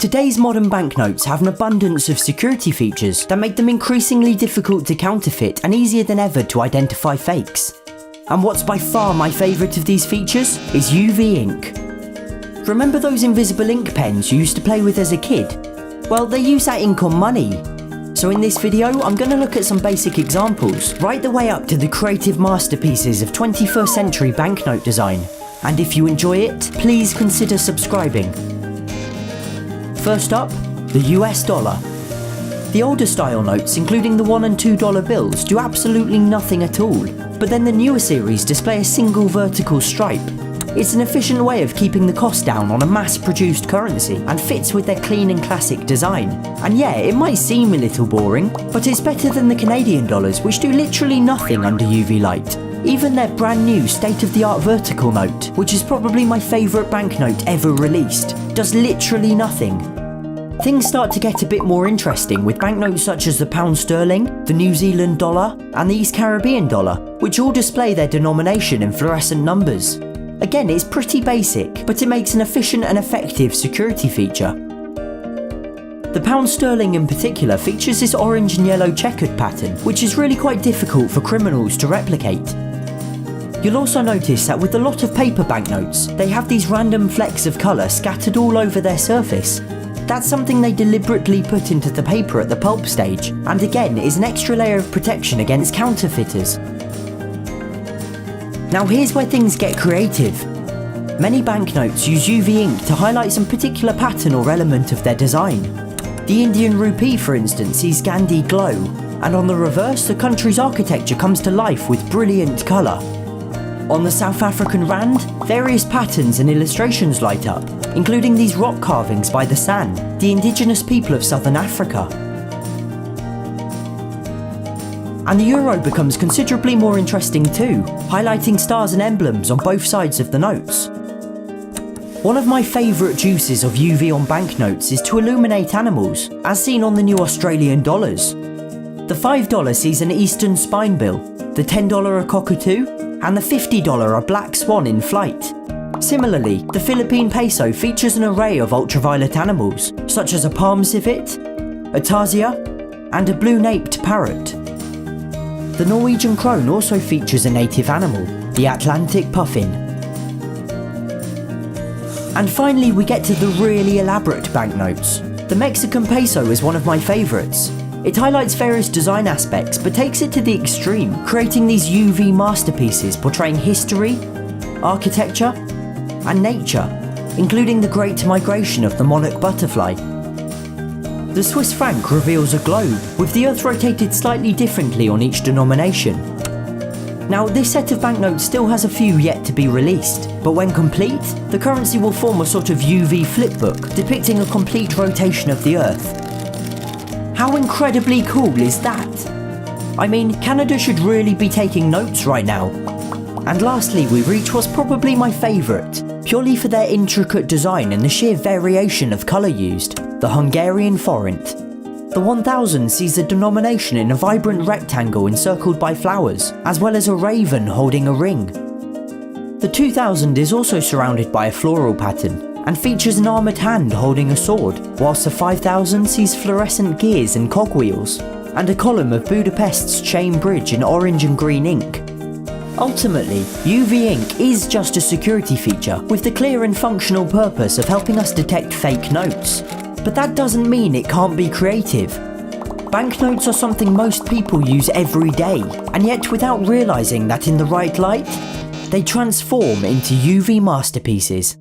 Today's modern banknotes have an abundance of security features that make them increasingly difficult to counterfeit and easier than ever to identify fakes. And what's by far my favourite of these features is UV ink. Remember those invisible ink pens you used to play with as a kid? Well, they use that ink on money. So in this video, I'm going to look at some basic examples, right the way up to the creative masterpieces of 21st century banknote design. And if you enjoy it, please consider subscribing. First up, the US dollar. The older style notes, including the $1 and $2 bills, do absolutely nothing at all, but then the newer series display a single vertical stripe. It's an efficient way of keeping the cost down on a mass-produced currency and fits with their clean and classic design. And yeah, it might seem a little boring, but it's better than the Canadian dollars, which do literally nothing under UV light. Even their brand new state-of-the-art vertical note, which is probably my favourite banknote ever released, does literally nothing. Things start to get a bit more interesting with banknotes such as the pound sterling, the New Zealand dollar, and the East Caribbean dollar, which all display their denomination in fluorescent numbers. Again, it's pretty basic, but it makes an efficient and effective security feature. The pound sterling in particular features this orange and yellow checkered pattern, which is really quite difficult for criminals to replicate. You'll also notice that with a lot of paper banknotes, they have these random flecks of colour scattered all over their surface. That's something they deliberately put into the paper at the pulp stage, and again is an extra layer of protection against counterfeiters. Now here's where things get creative. Many banknotes use UV ink to highlight some particular pattern or element of their design. The Indian rupee, for instance, sees Gandhi glow, and on the reverse the country's architecture comes to life with brilliant colour. On the South African rand, various patterns and illustrations light up, including these rock carvings by the San, the indigenous people of southern Africa. And the euro becomes considerably more interesting too, highlighting stars and emblems on both sides of the notes. One of my favourite uses of UV on banknotes is to illuminate animals, as seen on the new Australian dollars. The $5 sees an eastern spinebill, the $10 a cockatoo, and the $50 a black swan in flight. Similarly, the Philippine peso features an array of ultraviolet animals, such as a palm civet, a tarsier, and a blue-naped parrot. The Norwegian krone also features a native animal, the Atlantic puffin. And finally we get to the really elaborate banknotes. The Mexican peso is one of my favourites. It highlights various design aspects but takes it to the extreme, creating these UV masterpieces portraying history, architecture, and nature, including the great migration of the monarch butterfly. The Swiss franc reveals a globe, with the earth rotated slightly differently on each denomination. Now, this set of banknotes still has a few yet to be released, but when complete, the currency will form a sort of UV flipbook, depicting a complete rotation of the earth. How incredibly cool is that? I mean, Canada should really be taking notes right now. And lastly, we reach what's probably my favourite, purely for their intricate design and the sheer variation of colour used, the Hungarian forint. The 1000 sees the denomination in a vibrant rectangle encircled by flowers, as well as a raven holding a ring. The 2000 is also surrounded by a floral pattern, and features an armoured hand holding a sword, whilst the 5000 sees fluorescent gears and cogwheels, and a column of Budapest's chain bridge in orange and green ink. Ultimately, UV ink is just a security feature with the clear and functional purpose of helping us detect fake notes. But that doesn't mean it can't be creative. Banknotes are something most people use every day, and yet without realising that in the right light, they transform into UV masterpieces.